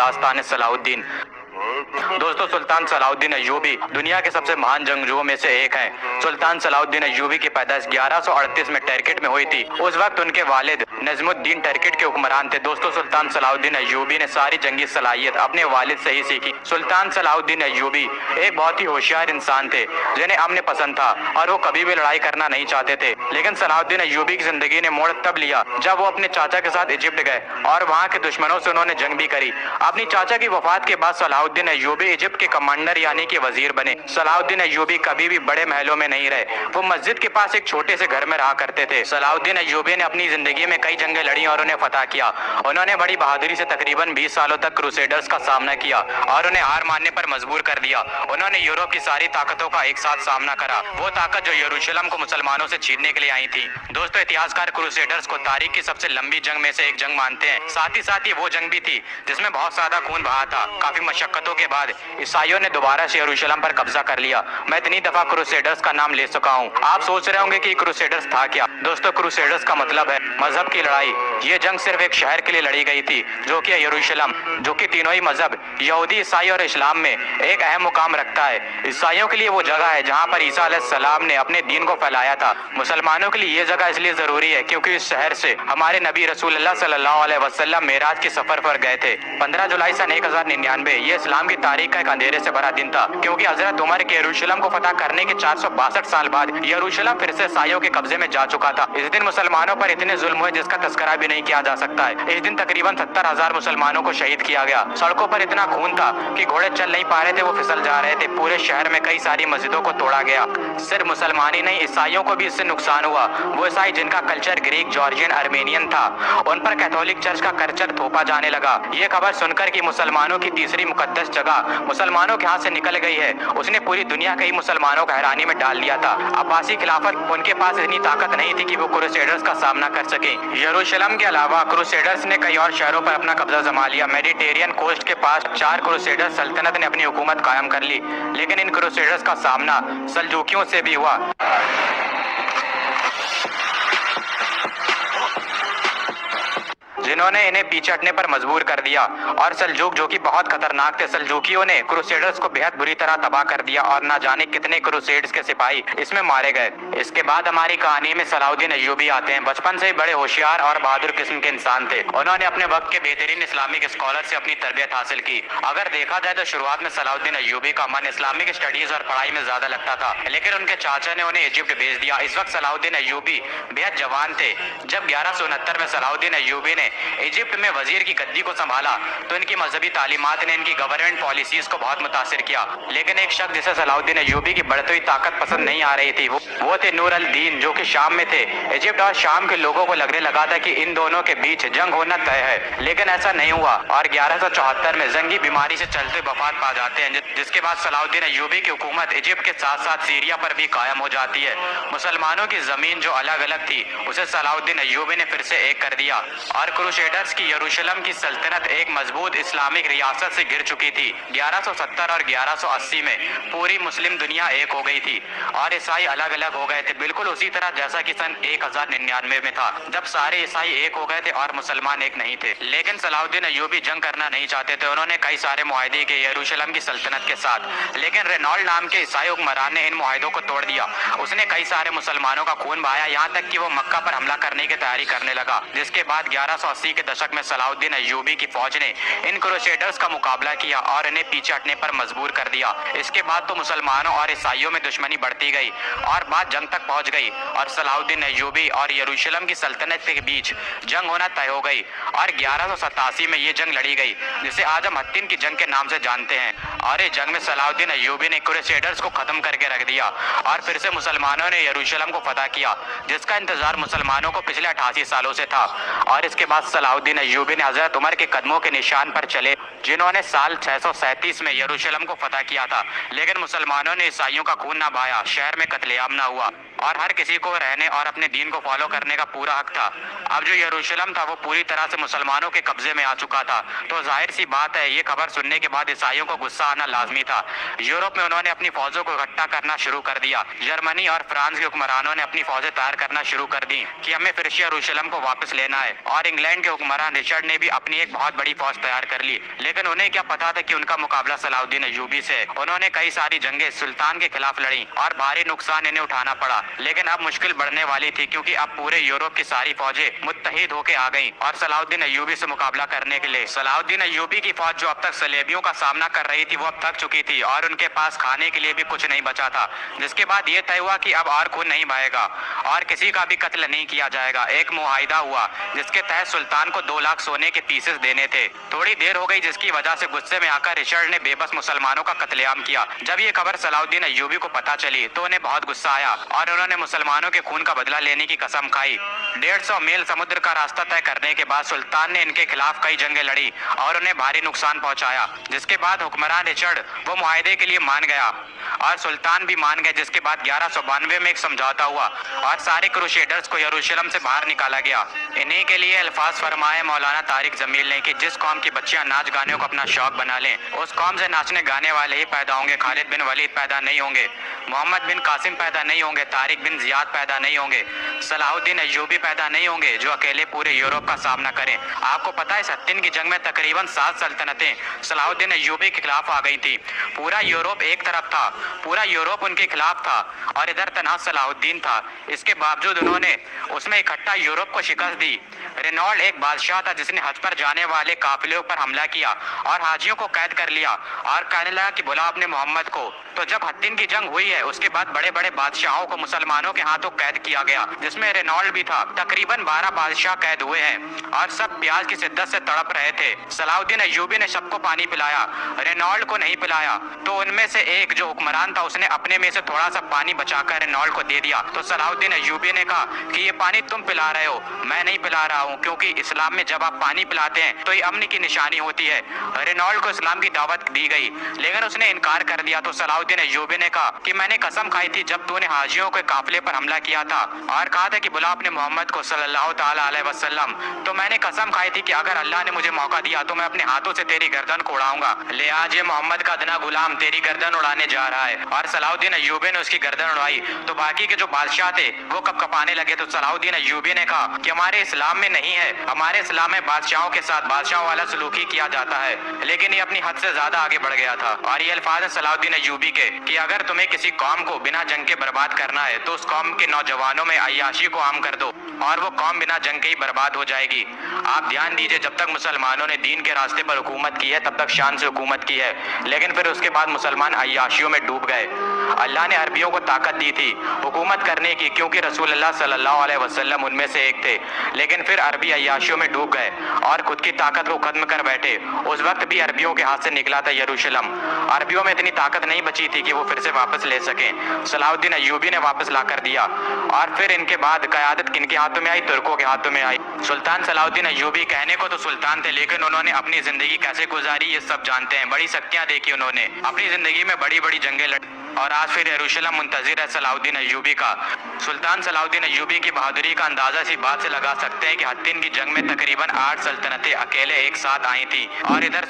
दास्तान सलाहुद्दीन। दोस्तों, सुल्तान सलाहुद्दीन अय्यूबी दुनिया के सबसे महान जंगजुओं में से एक हैं। सुल्तान सलाहुद्दीन अय्यूबी की पैदाइश 1138 में टर्किट में हुई थी। उस वक्त उनके वालिद नजमुद्दीन टर्किट के हुक्मरान थे। दोस्तों, सुल्तान सलाहुद्दीन अय्यूबी ने सारी जंगी सलाहियत अपने वालिद से ही सीखी। सुल्तान सलाहुद्दीन अय्यूबी एक बहुत ही होशियार इंसान थे जिन्हें अमन पसंद था और वो कभी भी लड़ाई करना नहीं चाहते थे। लेकिन सलाहुद्दीन अय्यूबी की जिंदगी ने मोड़ तब लिया जब वो अपने चाचा के साथ इजिप्ट गए और वहाँ के दुश्मनों से उन्होंने जंग भी करी। अपनी चाचा की वफात के बाद सलाहुद्दीन अय्यूबी इजिप्ट के कमांडर यानी कि वजीर बने। सलाहुद्दीन अय्यूबी कभी भी बड़े महलों में नहीं रहे, वो मस्जिद के पास एक छोटे से घर में रहा करते थे। सलाहुद्दीन अय्यूबी ने अपनी जिंदगी में कई जंगें लड़ी और उन्हें फतह किया। उन्होंने बड़ी बहादुरी से तकरीबन 20 सालों तक क्रूसेडर्स का सामना किया और उन्हें हार मानने पर मजबूर कर दिया। उन्होंने यूरोप की सारी ताकतों का एक साथ सामना करा, वो ताकत जो यरूशलेम को मुसलमानों से छीनने के लिए आई थी। दोस्तों, इतिहासकार क्रूसेडर्स को तारीख की सबसे लंबी जंग में से एक जंग मानते हैं। साथ ही वो जंग भी थी जिसमें बहुत ज्यादा खून बहा था। काफी मशक्कतों के बाद ईसाइयों ने दोबारा से यरूशलेम पर कब्जा कर लिया। मैं इतनी दफा क्रूसेडर्स का नाम ले चुका हूँ, आप सोच रहे होंगे कि क्रूसेडर्स था क्या। दोस्तों, क्रूसेडर्स का मतलब है मजहब की लड़ाई। ये जंग सिर्फ एक शहर के लिए लड़ी गई थी जो कि यरूशलेम, जो कि तीनों ही मजहब यहूदी, ईसाई और इस्लाम में एक अहम मुकाम रखता है। ईसाइयों के लिए वो जगह है जहाँ पर ईसा अलैहिस्सलाम ने अपने दीन को फैलाया था। मुसलमानों के लिए ये जगह इसलिए जरूरी है क्योंकि इस शहर से हमारे नबी रसूलुल्लाह सल्लल्लाहु अलैहि वसल्लम मेराज के सफर पर गए थे। 15 जुलाई सन 1099 ये इस्लाम की तारीख का एक अंधेरे से भरा दिन था क्योंकि हजरत उमर के यरूशलेम को फतह करने के 462 साल बाद यरूशलेम फिर से ईसाइयों के कब्जे में जा चुका था। इस दिन मुसलमानों पर इतने जुल्म हुए जिसका तस्करा भी नहीं किया जा सकता है। इस दिन तकरीबन 70,000 मुसलमानों को शहीद किया गया। सड़कों पर इतना खून था कि घोड़े चल नहीं पा रहे थे, वो फिसल जा रहे थे। पूरे शहर में कई सारी मस्जिदों को तोड़ा गया। सिर्फ मुसलमान ही नहीं, ईसाइयों को भी इससे नुकसान हुआ। वो ईसाई जिनका कल्चर ग्रीक, जॉर्जियन, आर्मेनियन था, उन पर कैथोलिक चर्च का कल्चर थोपा जाने लगा। ये खबर सुनकर कि मुसलमानों की तीसरी मुकद्दस जगह मुसलमानों के हाथ से निकल गई है, उसने पूरी दुनिया के ही मुसलमानों को हैरानी में डाल दिया था। अब्बासी खिलाफत उनके पास इतनी ताकत नहीं थी कि वो क्रूसेडर्स का सामना कर सके। यरूशलेम के अलावा क्रूसेडर्स ने कई और शहरों पर अपना कब्जा जमा लिया। मेडिटेरियन कोस्ट के पास 4 क्रूसेडर सल्तनत ने अपनी हुकूमत कायम कर ली, लेकिन इन क्रूसेडर्स का सामना सल्जूकियों से भी हुआ। जिन्होंने इन्हें पीछे हटने पर मजबूर कर दिया। और सल्जूक जो कि बहुत खतरनाक थे, सल्जूकियों ने क्रूसेडर्स को बेहद बुरी तरह तबाह कर दिया और ना जाने कितने क्रूसेड्स के सिपाही इसमें मारे गए। इसके बाद हमारी कहानी में सलाहुद्दीन अय्यूबी आते हैं। बचपन से ही बड़े होशियार और बहादुर किस्म के इंसान थे। उन्होंने अपने वक्त के बेहतरीन इस्लामिक स्कॉलर से अपनी तरबियत हासिल की। अगर देखा जाए तो शुरुआत में सलाहुद्दीन अय्यूबी का मन इस्लामिक स्टडीज और पढ़ाई में ज्यादा लगता था, लेकिन उनके चाचा ने उन्हें इजिप्ट भेज दिया। इस वक्त सलाहुद्दीन अय्यूबी बेहद जवान थे। जब 1169 में सलाहुद्दीन अय्यूबी ने इजिप्ट में वजीर की गद्दी को संभाला तो इनकी मजहबी तालीमात ने इनकी गवर्नमेंट पॉलिसीज को बहुत मुतासिर किया। लेकिन एक शख्स जिसे सलाहुद्दीन अय्यूबी की बढ़ती हुई ताकत पसंद नहीं आ रही थी, वो थे नूर अल दीन, जो कि शाम में थे। इजिप्ट और शाम के लोगों को लगने लगा था कि इन दोनों के बीच जंग होना तय है, लेकिन ऐसा नहीं हुआ और 1174 में जंगी बीमारी से चलते वफात पा जाते हैं, जिसके बाद सलाहुद्दीन अय्यूबी की हुकूमत इजिप्ट के साथ साथ सीरिया पर भी कायम हो जाती है। मुसलमानों की जमीन जो अलग अलग थी उसे सलाहुद्दीन अय्यूबी ने फिर से एक कर दिया और क्रूसेडर्स की यरूशलेम की सल्तनत एक मजबूत इस्लामिक रियासत से गिर चुकी थी। 1170 और 1180 में पूरी मुस्लिम दुनिया एक हो गई थी और ईसाई अलग अलग हो गए थे, बिल्कुल उसी तरह जैसा कि सन 1099 में था, जब सारे ईसाई एक हो गए थे और मुसलमान एक नहीं थे। लेकिन सलाहुद्दीन अय्यूबी जंग करना नहीं चाहते थे। उन्होंने कई सारे मुआहदे किए यरूशलेम की सल्तनत के साथ, लेकिन रेनॉल्ड नाम के ईसाई हुक्मरान ने इन मुआहदों को तोड़ दिया। उसने कई सारे मुसलमानों का खून बहाया, यहाँ तक कि वो मक्का पर हमला करने की तैयारी करने लगा। जिसके बाद 1180 के दशक में सलाहुद्दीन अय्यूबी की फौज ने इन क्रूसेडर्स का मुकाबला किया और इन्हें पीछे हटने पर मजबूर कर दिया। इसके बाद तो मुसलमानों और ईसाइयों में दुश्मनी बढ़ती गई और बात जंग तक पहुंच गई और सलाहुद्दीन अय्यूबी और यरूशलेम की सल्तनत के बीच जंग होना तय हो गई और 1187 में ये जंग लड़ी गई, जिसे आज हम हत्तीन की जंग के नाम से जानते हैं। और इस जंग में सलाहुद्दीन अय्यूबी ने क्रूसेडर्स को खत्म करके रख दिया और फिर से मुसलमानों ने यरूशलेम को फतह किया, जिसका इंतजार मुसलमानों को पिछले 88 सालों से था। और इसके बाद सलाहुद्दीन अय्यूबी ने हजरत उमर के कदमों के निशान पर चले, जिन्होंने साल 637 में यरूशलेम को फतह किया था। लेकिन मुसलमानों ने ईसाइयों का खून ना बहाया, शहर में कत्लेआम ना हुआ और हर किसी को रहने और अपने दीन को फॉलो करने का पूरा हक था। अब जो यरूशलेम था वो पूरी तरह से मुसलमानों के कब्जे में आ चुका था, तो जाहिर सी बात है ये खबर सुनने के बाद ईसाइयों को गुस्सा आना लाजमी था। यूरोप में उन्होंने अपनी फौजों को इकट्ठा करना शुरू कर दिया। जर्मनी और फ्रांस के हुक्मरानों ने अपनी फौजें तैयार करना शुरू कर दी कि हमें फिर से यरूशलेम को वापस लेना है। और इंग्लैंड بیزنटाइन के हुक्मरान रिचर्ड ने भी अपनी एक बहुत बड़ी फौज तैयार कर ली, लेकिन उन्हें क्या पता था कि उनका मुकाबला सलाउद्दीन अय्यूबी से। उन्होंने कई सारी जंगें सुल्तान के खिलाफ लड़ी और भारी नुकसान इन्हें उठाना पड़ा, लेकिन अब मुश्किल बढ़ने वाली थी क्योंकि अब पूरे यूरोप की सारी फौजें मुत्तहिद होकर आ गईं और सलाउद्दीन अय्यूबी से मुकाबला करने के लिए। सलाउद्दीन अय्यूबी की फौज जो अब तक सलेबियों का सामना कर रही थी वो अब थक चुकी थी और उनके पास खाने के लिए भी कुछ नहीं बचा था, जिसके बाद ये तय हुआ कि अब और खून नहीं बहेगा और किसी का भी कत्ल नहीं किया जाएगा। एक मुआहिदा हुआ जिसके तहत सुल्तान को 2 लाख सोने के पीसेस देने थे। थोड़ी देर हो गई जिसकी वजह से गुस्से में आकर रिचर्ड ने बेबस मुसलमानों का कत्लेआम किया। जब ये खबर सलाउद्दीन अय्यूबी को पता चली तो उन्हें बहुत गुस्सा आया और उन्होंने मुसलमानों के खून का बदला लेने की कसम खाई। 150 मील समुद्र का रास्ता तय करने के बाद सुल्तान ने इनके खिलाफ कई जंगें लड़ी और उन्हें भारी नुकसान पहुंचाया, जिसके बाद हुक्मरान रिचर्ड वो मुआहिदे के लिए मान गया और सुल्तान भी मान गए, जिसके बाद 1192 में एक समझौता हुआ और सारे क्रूसेडर्स को यरूशलेम से बाहर निकाला गया। इन्हीं के लिए अल्फाज फरमाए मौलाना तारिक जमील ने कि जिस कौम की बच्चियां नाच गाने को अपना शौक बना लें उस कौम से नाचने गाने वाले ही पैदा होंगे। खालिद बिन वलीद पैदा नहीं होंगे, मोहम्मद बिन कासिम पैदा नहीं होंगे, तारिक बिन जियाद पैदा नहीं होंगे, सलाहुद्दीन अय्यूबी पैदा नहीं होंगे जो अकेले पूरे यूरोप का सामना करें। आपको पता है सत्तीन की जंग में तकरीबन 7 सल्तनतें सलाहुद्दीन अय्यूबी के खिलाफ आ गई थी। पूरा यूरोप एक तरफ था, पूरा यूरोप उनके खिलाफ था और इधर तनहा सलाहुद्दीन था। इसके बावजूद उन्होंने उसमें इकट्ठा यूरोप को शिकस्त दी। रेनॉल्ड एक बादशाह था जिसने हज पर जाने वाले काफिलों पर हमला किया और हाजियों को कैद कर लिया और कहने लगा कि बुला अपने मोहम्मद को। तो जब हत्तीन की जंग हुई है उसके बाद बड़े बड़े बादशाहों को मुसलमानों के हाथों कैद किया गया, जिसमें रेनॉल्ड भी था। तकरीबन 12 बादशाह कैद हुए हैं और सब प्याज की शिद्दत से तड़प रहे थे। सलाहुद्दीन अय्यूबी ने सबको पानी पिलाया, रेनॉल्ड को नहीं पिलाया। तो उनमें से एक जो हुक्मरान था उसने अपने में से थोड़ा सा पानी बचाकर रेनॉल्ड को दे दिया। तो सलाहुद्दीन अय्यूबी ने कहा कि ये पानी तुम पिला रहे हो, मैं नहीं पिला रहा हूँ, क्योंकि इस्लाम में जब आप पानी पिलाते हैं तो ये अमन की निशानी होती है। रेनॉल्ड को इस्लाम की दावत दी गई लेकिन उसने इनकार कर दिया। तो सलाहुद्दीन अय्यूबी ने कहा कि मैंने कसम खाई थी जब तूने हाजियों के काफिले पर हमला किया था और कहा था कि बुला अपने मोहम्मद को सल्लल्लाहु ताला अलैहि वसल्लम, तो मैंने कसम खाई थी कि अगर अल्लाह ने मुझे मौका दिया तो मैं अपने हाथों से तेरी गर्दन को उड़ाऊंगा। ले आज ये मोहम्मद का अदना गुलाम तेरी गर्दन उड़ाने जा रहा है। और सलाहुद्दीन अय्यूबी ने उसकी गर्दन उड़ाई तो बाकी के जो बादशाह थे वो कपकपाने लगे। तो सलाहुद्दीन अय्यूबी ने कहा कि हमारे इस्लाम में नहीं है, हमारे इस्लाम में बादशाहों के साथ बादशाहों वाला सलूकी किया जाता है। लेकिन ये अपनी हद से ज्यादा आगे बढ़ गया था। और ये अल्फाज है सलाहुद्दीन अय्यूबी के कि अगर तुम्हें किसी कौम को बिना जंग के बर्बाद करना है तो उस कौम के नौजवानों में अय्याशी को आम कर दो और वो कौम बिना जंग के ही बर्बाद हो जाएगी। आप ध्यान दीजिए, जब तक मुसलमानों ने दीन के रास्ते पर हुकूमत की है तब तक शान से हुकूमत की है, लेकिन फिर उसके बाद मुसलमान अय्याशियों में डूब गए। अल्लाह ने अरबियों को ताकत दी थी हुकूमत करने की क्योंकि रसूलुल्लाह सल्लल्लाहु अलैहि वसल्लम उनमें से एक थे, लेकिन फिर अरबी अय्याशियों में डूब गए और खुद की ताकत को खत्म कर बैठे। उस वक्त भी अरबियों के हाथ से निकला था यरूशलेम। अरबियों में इतनी ताकत नहीं बची थी कि वो फिर से वापस ले सकें। सलाहुद्दीन अय्यूबी ने वापस ला कर दिया और फिर इनके बाद क़यादत किनके हाथों में आई? तुर्कों के हाथों में आई। सुल्तान सलाहुद्दीन अय्यूबी कहने को तो सुल्तान थे लेकिन उन्होंने अपनी जिंदगी कैसे गुजारी ये सब जानते हैं। बड़ी शक्तियां देखी उन्होंने, अपनी जिंदगी में बड़ी बड़ी जंगें लड़ी और आज फिर यरूशलेम मुंतजिर है सलाहुद्दीन अय्यूबी का। सुल्तान सलाहुद्दीन अय्यूबी की बहादुरी का अंदाजा इसी बात से लगा सकते हैं कि हत्तीन की जंग में तकरीबन 8 सल्तनतें अकेले एक साथ आई थी और इधर